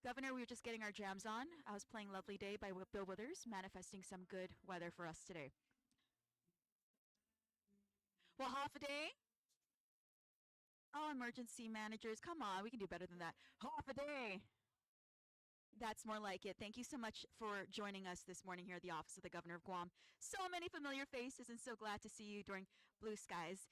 Governor, we were just getting our jams on. I was playing Lovely Day by Bill Withers, manifesting some good weather for us today. Well, half a day? Oh, emergency managers, come on, we can do better than that. Half a day. That's more like it. Thank you so much for joining us this morning here at the Office of the Governor of Guam. So many familiar faces and so glad to see you during blue skies.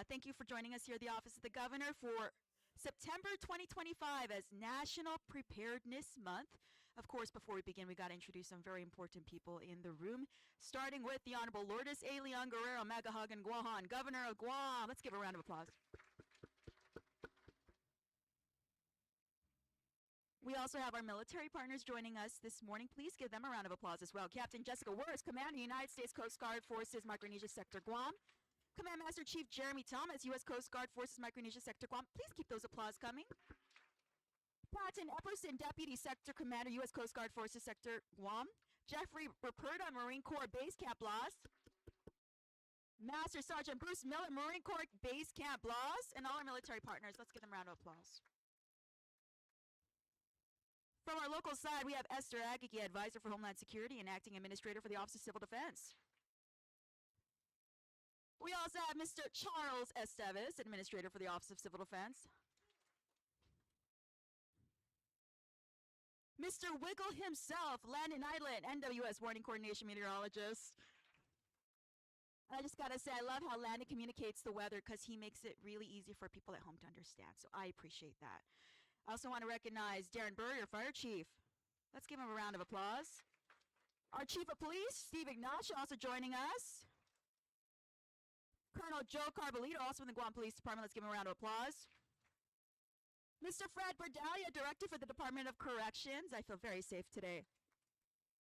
Thank you for joining us here at the Office of the Governor for September 2025 as National Preparedness Month. Of course, before we begin, we got to introduce some very important people in the room, starting with the Honorable Lourdes A. Leon Guerrero Magahagan Guahan, Governor of Guam. Let's give a round of applause. We also have our military partners joining us this morning. Please give them a round of applause as well. Captain Jessica Wirtz, Commander, United States Coast Guard Forces, Micronesia Sector, Guam. Command Master Chief Jeremy Thomas, U.S. Coast Guard Forces, Micronesia Sector, Guam. Please keep those applause coming. Patton Epperson, Deputy Sector Commander, U.S. Coast Guard Forces Sector, Guam. Jeffrey Ruperta, Marine Corps Base Camp Blas. Master Sergeant Bruce Miller, Marine Corps Base Camp Blas. And all our military partners, let's give them a round of applause. From our local side, we have Esther Agagi, Advisor for Homeland Security and Acting Administrator for the Office of Civil Defense. We also have Mr. Charles Esteves, Administrator for the Office of Civil Defense. Mr. Wiggle himself, Landon Island, NWS Warning Coordination Meteorologist. And I just got to say, I love how Landon communicates the weather because he makes it really easy for people at home to understand. So I appreciate that. I also want to recognize Darren Burrier, Fire Chief. Let's give him a round of applause. Our Chief of Police, Steve Ignacio, also joining us. Colonel Joe Carbolito, also in the Guam Police Department. Let's give him a round of applause. Mr. Fred Berdalia, Director for the Department of Corrections. I feel very safe today.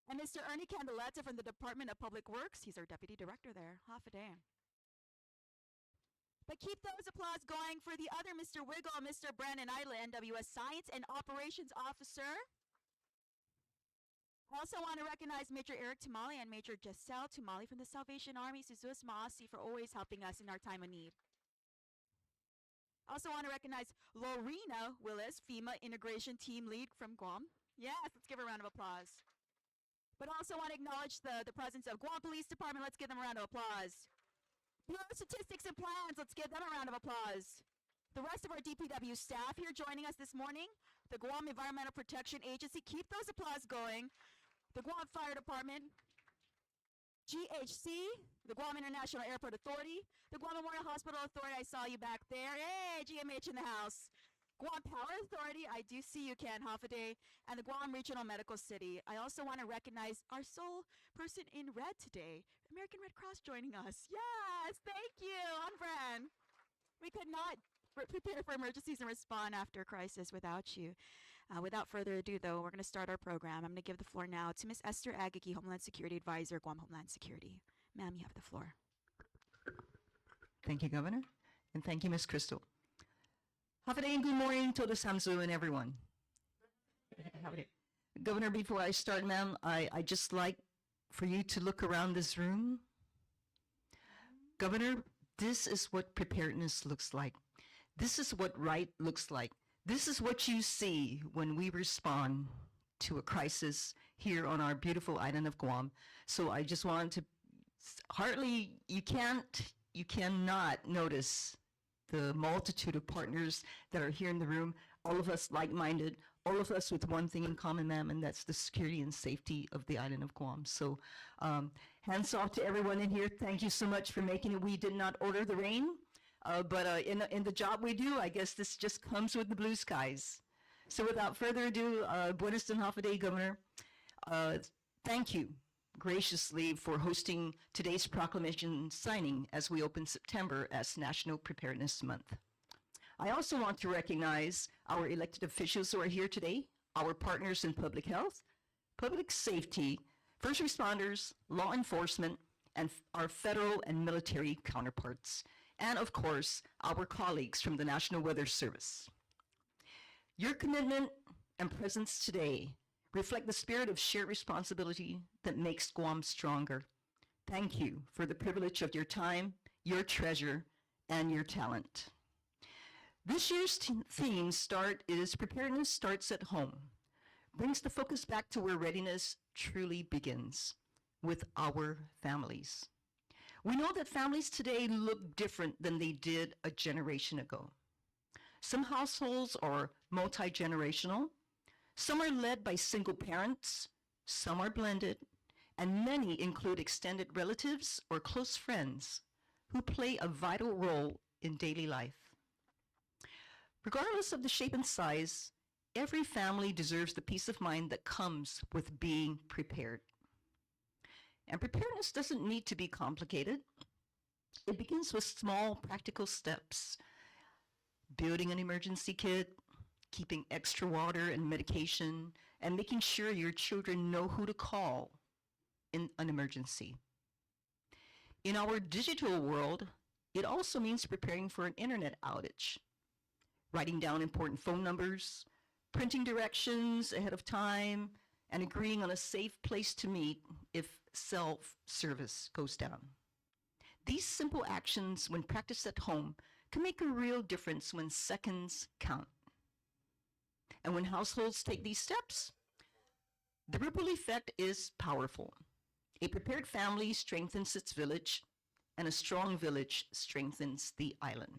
And Mr. Ernie Candeletta from the Department of Public Works. He's our Deputy Director there. Half a day. But keep those applause going for the other Mr. Wiggle, Mr. Brandon Idle, NWS Science and Operations Officer. I also want to recognize Major Eric Tumali and Major Giselle Tumali from the Salvation Army, Suzus Maasi, for always helping us in our time of need. I also want to recognize Lorena Willis, FEMA Integration Team Lead from Guam. Yes, let's give her a round of applause. But also want to acknowledge the presence of Guam Police Department. Let's give them a round of applause. Bureau of Statistics and Plans, let's give them a round of applause. The rest of our DPW staff here joining us this morning, the Guam Environmental Protection Agency, keep those applause going. The Guam Fire Department, GHC, the Guam International Airport Authority, the Guam Memorial Hospital Authority, I saw you back there. Hey, GMH in the house. Guam Power Authority, I do see you, Ken Hoffaday, and the Guam Regional Medical City. I also want to recognize our sole person in red today, American Red Cross joining us. Yes, thank you, on brand. We could not prepare for emergencies and respond after a crisis without you. Without further ado, though, we're going to start our program. I'm going to give the floor now to Ms. Esther Agagi, Homeland Security Advisor, Guam Homeland Security. Ma'am, you have the floor. Thank you, Governor, and thank you, Ms. Crystal. Have a day and good morning to the Samsu and everyone. Governor, before I start, ma'am, I just like for you to look around this room. Governor, this is what preparedness looks like. This is what right looks like. This is what you see when we respond to a crisis here on our beautiful island of Guam. So I just wanted to, hardly, you cannot notice the multitude of partners that are here in the room, all of us like-minded, all of us with one thing in common, ma'am, and that's the security and safety of the island of Guam. So hands off to everyone in here. Thank you so much for making it. We did not order the rain, but in the job we do, I guess this just comes with the blue skies. So without further ado, buenas and half a day, Governor. Thank you graciously for hosting today's proclamation signing as we open September as National Preparedness Month. I also want to recognize our elected officials who are here today, our partners in public health, public safety, first responders, law enforcement, and our federal and military counterparts, and of course, our colleagues from the National Weather Service. Your commitment and presence today reflect the spirit of shared responsibility that makes Guam stronger. Thank you for the privilege of your time, your treasure, and your talent. This year's theme is Preparedness Starts at Home. brings the focus back to where readiness truly begins, with our families. We know that families today look different than they did a generation ago. Some households are multi-generational, some are led by single parents, some are blended, and many include extended relatives or close friends who play a vital role in daily life. Regardless of the shape and size, every family deserves the peace of mind that comes with being prepared. And preparedness doesn't need to be complicated. It begins with small, practical steps. Building an emergency kit, keeping extra water and medication, and making sure your children know who to call in an emergency. In our digital world, it also means preparing for an internet outage, writing down important phone numbers, printing directions ahead of time, and agreeing on a safe place to meet if self-service goes down. These simple actions, when practiced at home, can make a real difference when seconds count. And when households take these steps, the ripple effect is powerful. A prepared family strengthens its village, and a strong village strengthens the island.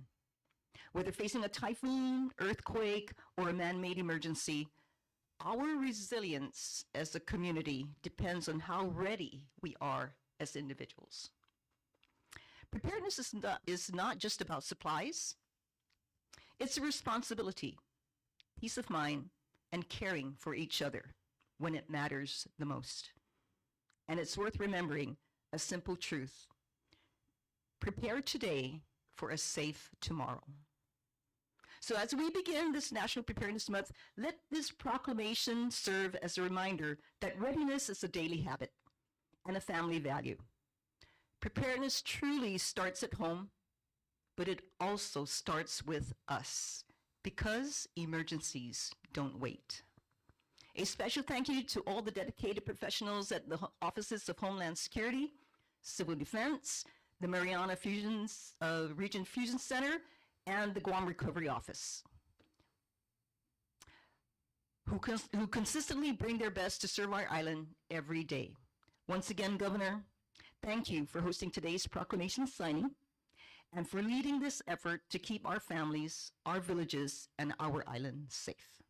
Whether facing a typhoon, earthquake, or a man-made emergency, our resilience as a community depends on how ready we are as individuals. Preparedness is not just about supplies. It's a responsibility, peace of mind, and caring for each other when it matters the most. And it's worth remembering a simple truth. Prepare today for a safe tomorrow. So as we begin this National Preparedness Month, let this proclamation serve as a reminder that readiness is a daily habit and a family value. Preparedness truly starts at home, but it also starts with us, because emergencies don't wait. A special thank you to all the dedicated professionals at the Offices of Homeland Security, Civil Defense, the Mariana Region Fusion Center, and the Guam Recovery Office, who consistently bring their best to serve our island every day. Once again, Governor, thank you for hosting today's proclamation signing and for leading this effort to keep our families, our villages, and our island safe.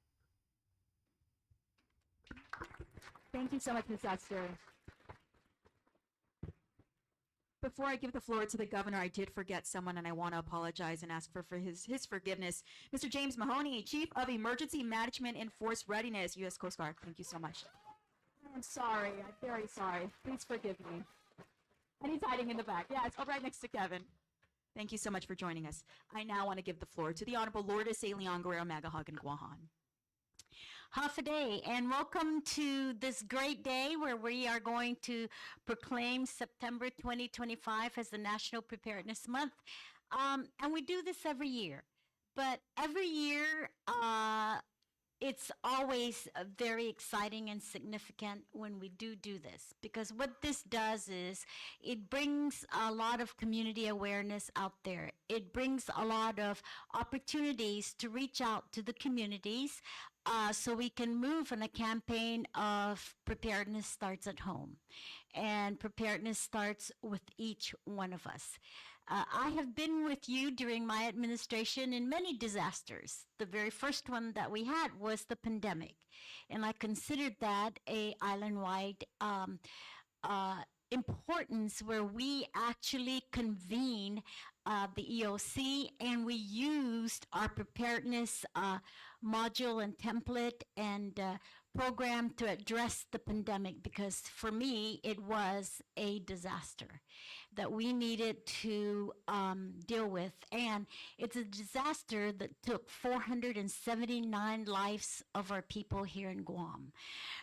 Thank you so much, Ms. Esther. Before I give the floor to the governor, I did forget someone, and I want to apologize and ask for his forgiveness. Mr. James Mahoney, Chief of Emergency Management and Force Readiness, U.S. Coast Guard. Thank you so much. I'm sorry. I'm very sorry. Please forgive me. And he's hiding in the back. Yeah, it's right next to Kevin. Thank you so much for joining us. I now want to give the floor to the Honorable Lourdes A. Leon Guerrero Magahagan Guahan. Half a day, and welcome to this great day where we are going to proclaim September 2025 as the National Preparedness Month. And we do this every year, but every year it's always very exciting and significant when we do this, because what this does is it brings a lot of community awareness out there. It brings a lot of opportunities to reach out to the communities so we can move in a campaign of preparedness starts at home, and preparedness starts with each one of us. I have been with you during my administration in many disasters. The very first one that we had was the pandemic, and I considered that a island-wide importance where we actually convened the EOC, and we used our preparedness module and template and program to address the pandemic, because for me it was a disaster that we needed to deal with, and it's a disaster that took 479 lives of our people here in Guam.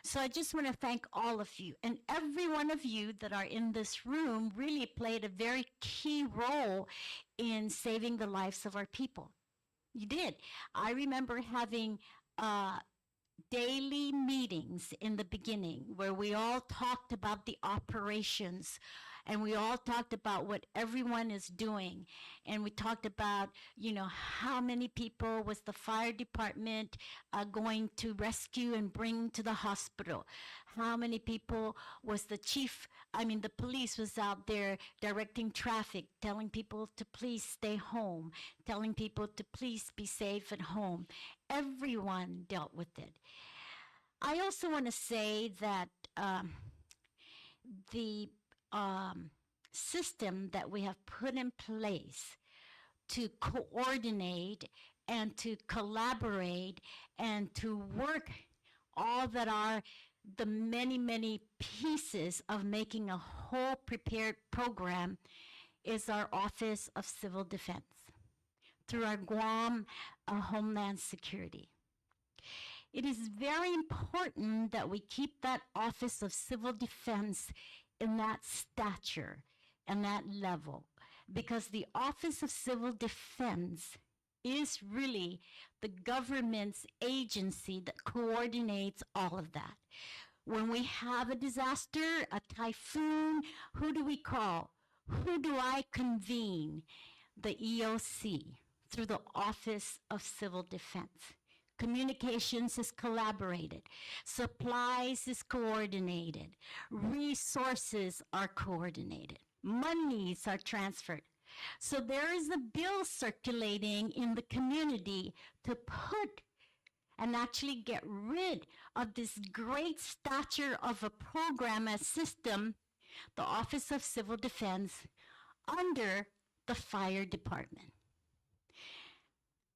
So I just want to thank all of you, and every one of you that are in this room really played a very key role in saving the lives of our people. You did. I remember having daily meetings in the beginning where we all talked about the operations and we all talked about what everyone is doing. And we talked about, how many people was the fire department going to rescue and bring to the hospital. How many people was the police was out there directing traffic, telling people to please stay home, telling people to please be safe at home. Everyone dealt with it. I also want to say that the system that we have put in place to coordinate and to collaborate and to work all that are the many, many pieces of making a whole prepared program is our Office of Civil Defense through our Guam Homeland Security. It is very important that we keep that Office of Civil Defense in that stature and that level, because the Office of Civil Defense is really the government's agency that coordinates all of that. When we have a disaster, a typhoon, who do we call? Who do I convene? The EOC, through the Office of Civil Defense. Communications is collaborated. Supplies is coordinated. Resources are coordinated. Monies are transferred. So there is a bill circulating in the community to put and actually get rid of this great stature of a program, a system, the Office of Civil Defense, under the fire department.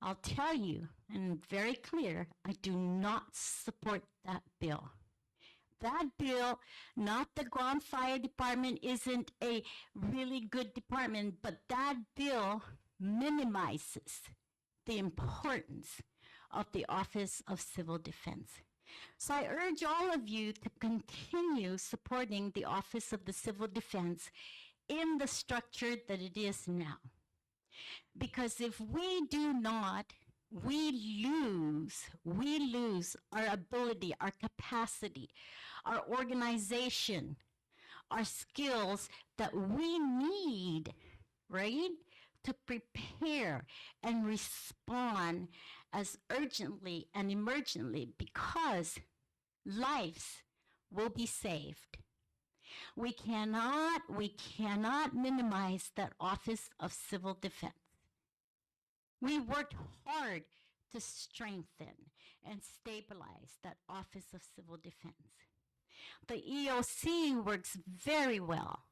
I'll tell you, and very clear, I do not support that bill. That bill, not the Guam Fire Department isn't a really good department, but that bill minimizes the importance of the Office of Civil Defense. So I urge all of you to continue supporting the Office of the Civil Defense in the structure that it is now. Because if we do not, we lose our ability, our capacity, our organization, our skills that we need, right, to prepare and respond as urgently and emergently, because lives will be saved. We cannot minimize that Office of Civil Defense. We worked hard to strengthen and stabilize that Office of Civil Defense. The EOC works very well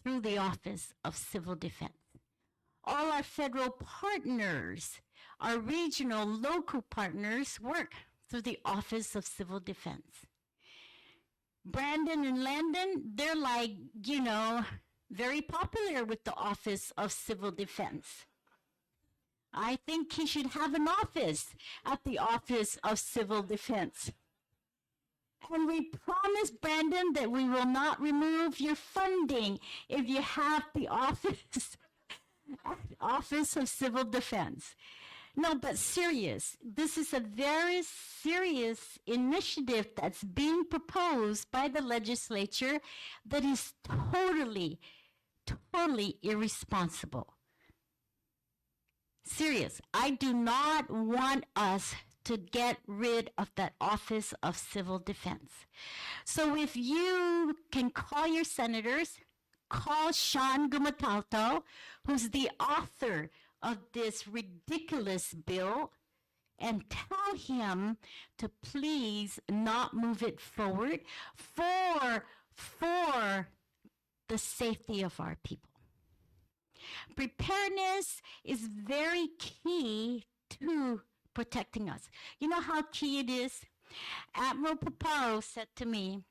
through the Office of Civil Defense. All our federal partners, our regional, local partners work through the Office of Civil Defense. Brandon and Landon, they're like, very popular with the Office of Civil Defense. I think he should have an office at the Office of Civil Defense. And we promise, Brandon, that we will not remove your funding if you have the Office of Civil Defense. No, but serious. This is a very serious initiative that's being proposed by the legislature that is totally irresponsible. Serious. I do not want us to get rid of that Office of Civil Defense. So if you can call your senators, call Sean Gumatalto, who's the author of this ridiculous bill, and tell him to please not move it forward for the safety of our people. Preparedness is very key to protecting us. You know how key it is? Admiral Paparo said to me,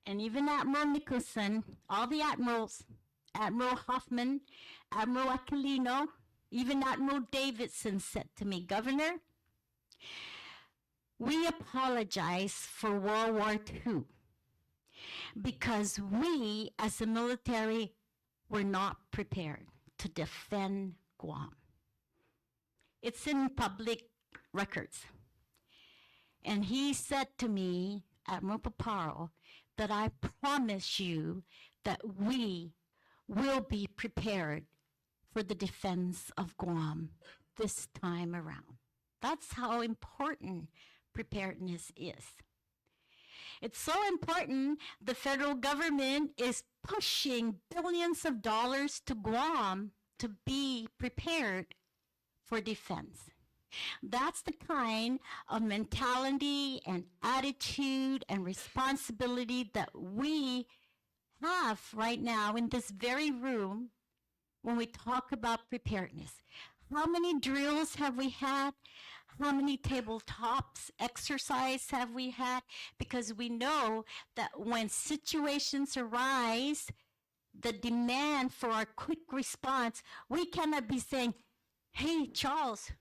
and even Admiral Nicholson, all the admirals, Admiral Hoffman, Admiral Aquilino, even Admiral Davidson said to me, Governor, we apologize for World War II because we, as a military, were not prepared to defend Guam. It's in public records. And he said to me, Admiral Paparo, that I promise you that we will be prepared for the defense of Guam this time around. That's how important preparedness is. It's so important the federal government is pushing billions of dollars to Guam to be prepared for defense. That's the kind of mentality and attitude and responsibility that we have right now in this very room when we talk about preparedness. How many drills have we had? How many tabletops exercise have we had? Because we know that when situations arise, the demand for our quick response, we cannot be saying, hey, Charles,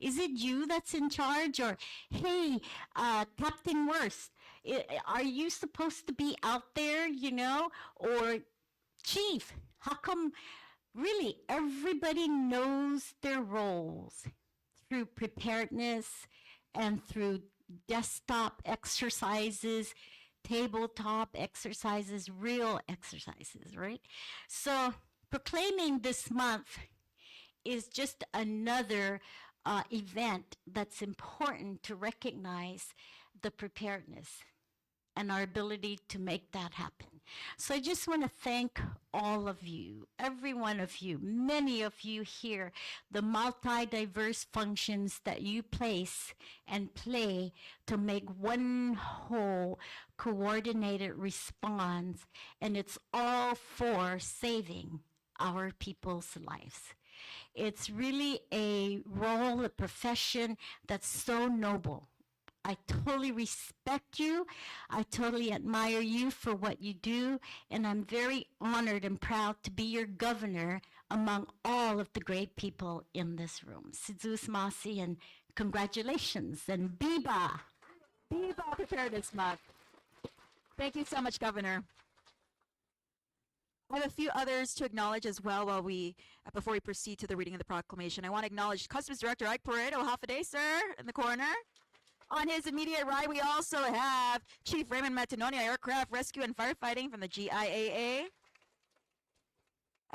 is it you that's in charge? Or, hey, Captain Worst, are you supposed to be out there, you know? Or, Chief, how come really everybody knows their roles through preparedness and through desktop exercises, tabletop exercises, real exercises, right? So proclaiming this month is just another event that's important to recognize the preparedness and our ability to make that happen. So I just want to thank all of you, every one of you, many of you here, the multi-diverse functions that you place and play to make one whole coordinated response, and it's all for saving our people's lives. It's really a role, a profession that's so noble. I totally respect you. I totally admire you for what you do, and I'm very honored and proud to be your governor among all of the great people in this room. Sidzus Masi, and congratulations, and Biba! Viva Preparedness Month. Thank you so much, Governor. I have a few others to acknowledge as well before we proceed to the reading of the proclamation. I want to acknowledge Customs Director Ike Pareto. Half a day, sir, in the corner. On his immediate right, we also have Chief Raymond Matanonia, Aircraft Rescue and Firefighting from the GIAA.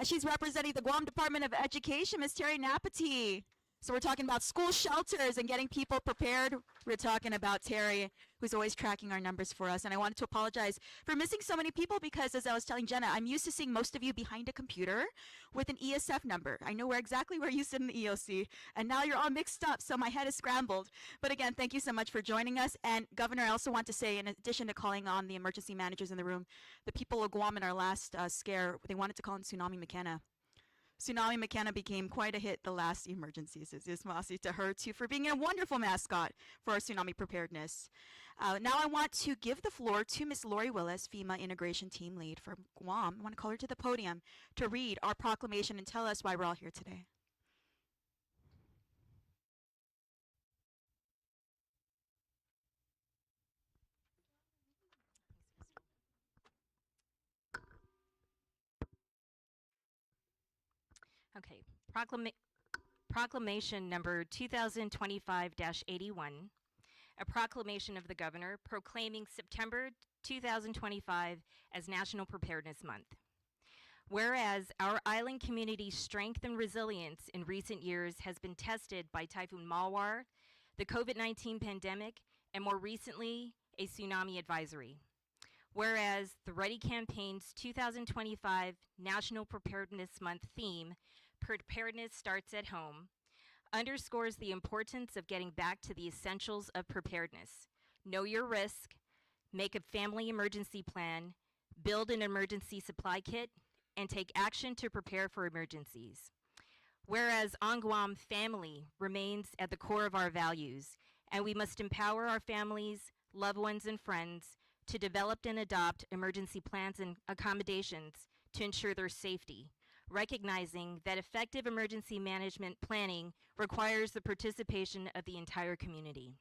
She's representing the Guam Department of Education, Ms. Terry Napati. So we're talking about school shelters and getting people prepared. We're talking about Terry, who's always tracking our numbers for us. And I wanted to apologize for missing so many people because, as I was telling Jenna, I'm used to seeing most of you behind a computer with an ESF number. I know exactly where you sit in the EOC, and now you're all mixed up, so my head is scrambled. But again, thank you so much for joining us. And Governor, I also want to say, in addition to calling on the emergency managers in the room, the people of Guam in our last scare, they wanted to call on Tsunami McKenna. Tsunami McKenna became quite a hit the last emergency. So Masi to her too for being a wonderful mascot for our tsunami preparedness. Now I want to give the floor to Ms. Lori Willis, FEMA Integration Team Lead from Guam. I want to call her to the podium to read our proclamation and tell us why we're all here today. Okay, Proclamation number 2025-81, a proclamation of the governor proclaiming September 2025 as National Preparedness Month. Whereas our island community's strength and resilience in recent years has been tested by Typhoon Mawar, the COVID-19 pandemic, and more recently, a tsunami advisory. Whereas the Ready Campaign's 2025 National Preparedness Month theme, Preparedness Starts at Home, underscores the importance of getting back to the essentials of preparedness. Know your risk, make a family emergency plan, build an emergency supply kit, and take action to prepare for emergencies. Whereas on Guam, family remains at the core of our values, and we must empower our families, loved ones, and friends to develop and adopt emergency plans and accommodations to ensure their safety, recognizing that effective emergency management planning requires the participation of the entire community.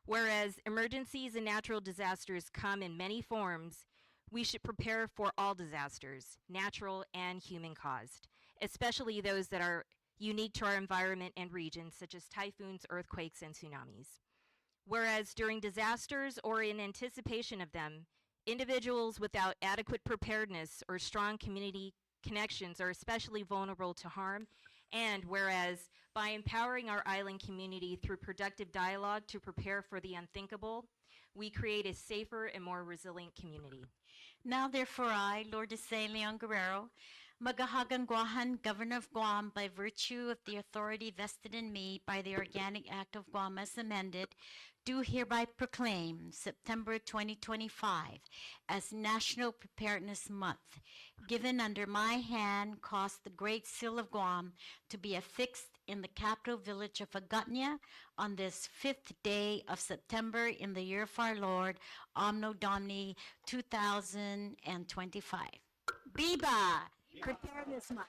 Whereas emergencies and natural disasters come in many forms, we should prepare for all disasters, natural and human caused, especially those that are unique to our environment and region, such as typhoons, earthquakes, and tsunamis. Whereas during disasters or in anticipation of them, Individuals without adequate preparedness or strong community connections are especially vulnerable to harm. And whereas by empowering our island community through productive dialogue to prepare for the unthinkable, we create a safer and more resilient community. Now therefore I, Lourdes Leon Guerrero, Magahagan Guahan, Governor of Guam, by virtue of the authority vested in me by the Organic Act of Guam as amended, do hereby proclaim September 2025 as National Preparedness Month, given under my hand, cause the Great Seal of Guam to be affixed in the capital village of Agutnia on this 5th day of September in the year of our Lord, Anno Domini 2025. Biba! Preparedness Month.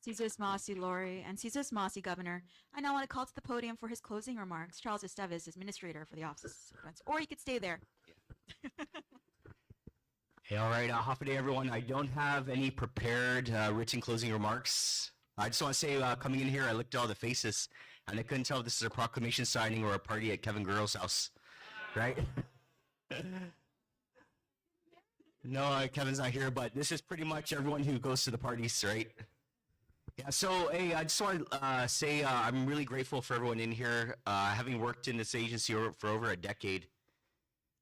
Cesar Masi, Lori, and Cesar Masi, Governor. I now want to call to the podium for his closing remarks Charles Esteves, Administrator for the Office of Defense. Or you could stay there. Hey, all right, half a day, everyone. I don't have any prepared written closing remarks. I just want to say, coming in here, I looked at all the faces, and I couldn't tell if this is a proclamation signing or a party at Kevin Guerrero's house, right? No, Kevin's not here, but this is pretty much everyone who goes to the parties, right? Yeah, so, hey, I just want to say I'm really grateful for everyone in here. Having worked in this agency for over a decade,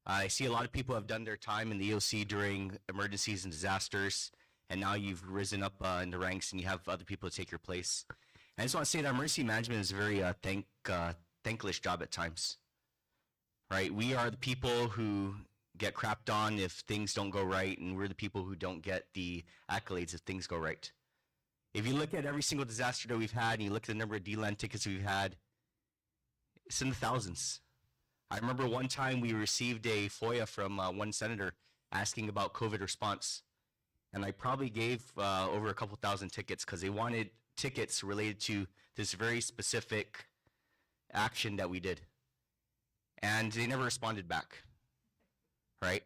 I see a lot of people have done their time in the EOC during emergencies and disasters, and now you've risen up in the ranks and you have other people to take your place. And I just want to say that emergency management is a very thankless job at times, right? We are the people who get crapped on if things don't go right, and we're the people who don't get the accolades if things go right. If you look at every single disaster that we've had, and you look at the number of DLAN tickets we've had, it's in the thousands. I remember one time we received a FOIA from one senator asking about COVID response. And I probably gave over a couple thousand tickets because they wanted tickets related to this very specific action that we did. And they never responded back, right?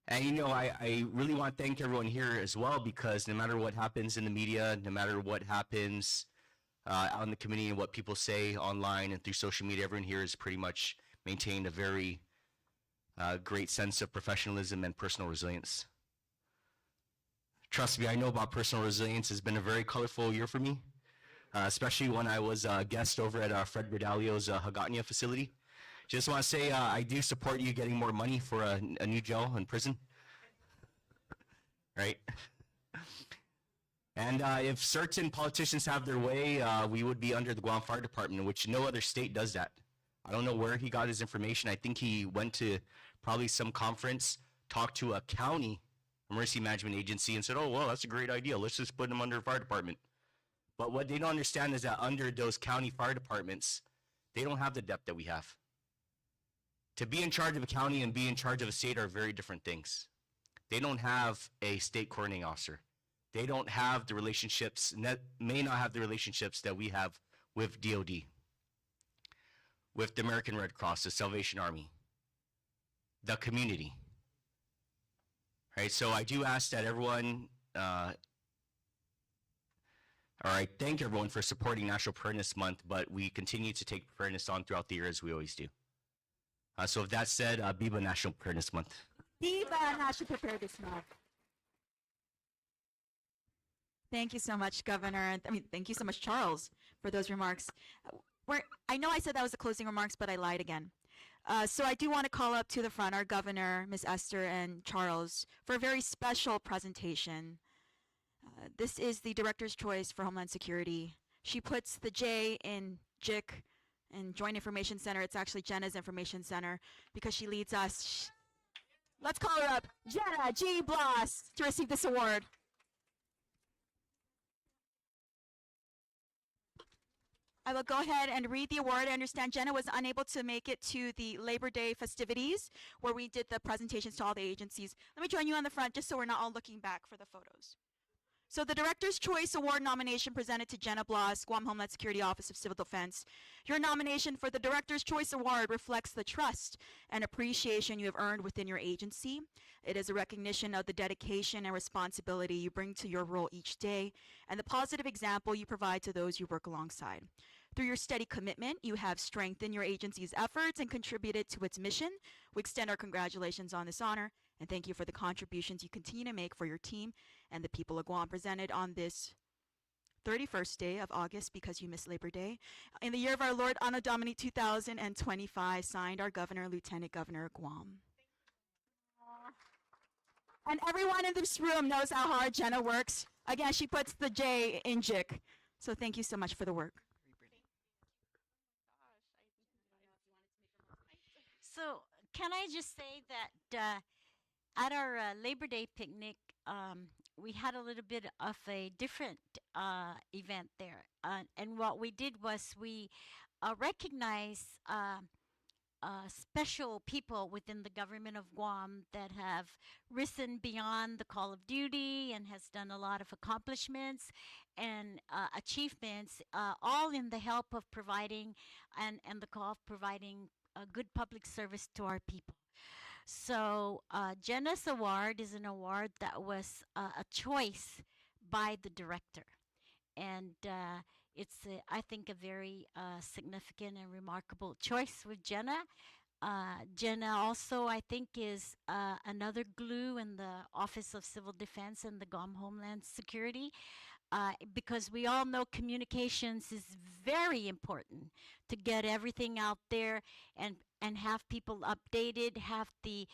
And, you know, I really want to thank everyone here as well, because no matter what happens in the media, no matter what happens out in the community and what people say online and through social media, everyone here has pretty much maintained a very great sense of professionalism and personal resilience. Trust me, I know about personal resilience. It's been a very colorful year for me, especially when I was a guest over at Fred Berdalio's Hagåtña facility. Just want to say I do support you getting more money for a new jail and prison, right? And if certain politicians have their way, we would be under the Guam Fire Department, which no other state does that. I don't know where he got his information. I think he went to probably some conference, talked to a county emergency management agency and said, oh, well, that's a great idea. Let's just put them under fire department. But what they don't understand is that under those county fire departments, they don't have the depth that we have. To be in charge of a county and be in charge of a state are very different things. They don't have a state coordinating officer. They don't have the relationships, may not have the relationships that we have with DOD, with the American Red Cross, the Salvation Army, the community. Right, so I do ask that everyone, all right, thank everyone for supporting National Preparedness Month, but we continue to take preparedness on throughout the year as we always do. So with that said, Biba National Preparedness Month. Viva National Preparedness Month. Thank you so much, Governor. Thank you so much, Charles, for those remarks. I know I said that was the closing remarks, but I lied again. So I do want to call up to the front our Governor, Ms. Esther, and Charles for a very special presentation. This is the Director's Choice for Homeland Security. She puts the J in JIC, and Joint Information Center. It's actually Jenna's Information Center because she leads us. Let's call her up, Jenna G. Bloss, to receive this award. I will go ahead and read the award. I understand Jenna was unable to make it to the Labor Day festivities where we did the presentations to all the agencies. Let me join you on the front just so we're not all looking back for the photos. So the Director's Choice Award nomination presented to Jenna Bloss, Guam Homeland Security Office of Civil Defense. Your nomination for the Director's Choice Award reflects the trust and appreciation you have earned within your agency. It is a recognition of the dedication and responsibility you bring to your role each day and the positive example you provide to those you work alongside. Through your steady commitment, you have strengthened your agency's efforts and contributed to its mission. We extend our congratulations on this honor and thank you for the contributions you continue to make for your team and the people of Guam, presented on this 31st day of August because you missed Labor Day. In the year of our Lord, Anno Domini 2025, signed our Governor, Lieutenant Governor of Guam. And everyone in this room knows how hard Jenna works. Again, she puts the J in JIC. So thank you so much for the work. So, can I just say that at our Labor Day picnic, we had a little bit of a different event there. And what we did was we recognized special people within the government of Guam that have risen beyond the call of duty and has done a lot of accomplishments and achievements, all in the help of providing and the call of providing a good public service to our people. So Jenna's award is an award that was a choice by the director. And it's, I think, a very significant and remarkable choice with Jenna. Jenna also, I think, is another glue in the Office of Civil Defense and the Guam Homeland Security, because we all know communications is very important to get everything out there and have people updated, have the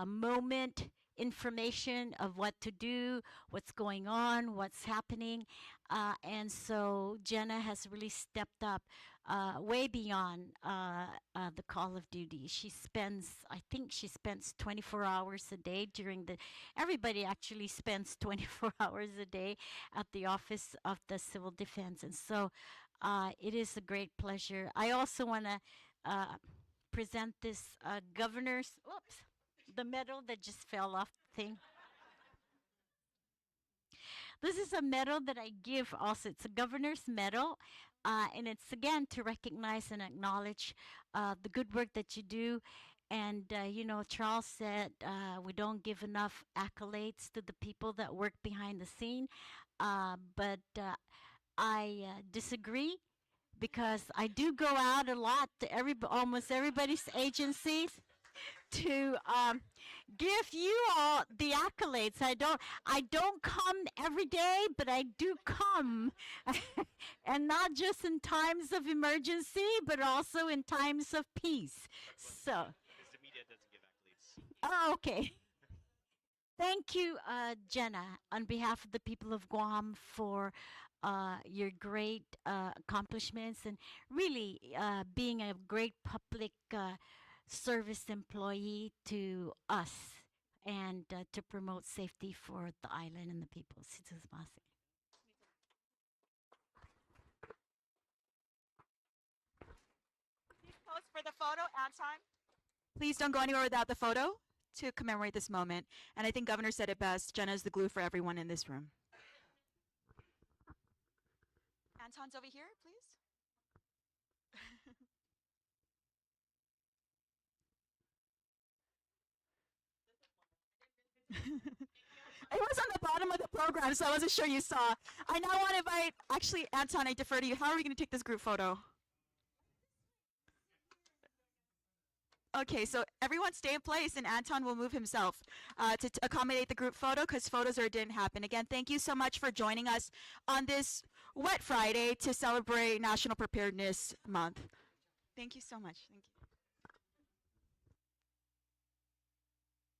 moment information of what to do, what's going on, what's happening. And so Jenna has really stepped up way beyond the call of duty. She spends, I think she spends 24 hours a day everybody actually spends 24 hours a day at the Office of the Civil Defense. And so it is a great pleasure. I also want to present this governor's, the medal that just fell off the thing. This is a medal that I give also. It's a governor's medal, and it's again to recognize and acknowledge the good work that you do. And, you know, Charles said we don't give enough accolades to the people that work behind the scene, but I disagree, because I do go out a lot to almost everybody's agencies to give you all the accolades. I don't come every day, but I do come, and not just in times of emergency, but also in times of peace. So, Because the media doesn't give accolades. oh, okay. Thank you, Jenna, on behalf of the people of Guam, for your great accomplishments and really being a great public service employee to us and to promote safety for the island and the people. Pose for the photo, Anton. Please don't go anywhere without the photo to commemorate this moment. And I think Governor said it best. Jenna is the glue for everyone in this room. Anton's over here, please. It was on the bottom of the program, so I wasn't sure you saw. I now want to invite, actually, Anton, I defer to you. How are we going to take this group photo? Okay, so everyone stay in place, and Anton will move himself to accommodate the group photo, because photos didn't happen. Again, thank you so much for joining us on this wet Friday to celebrate National Preparedness Month. Thank you so much. Thank you.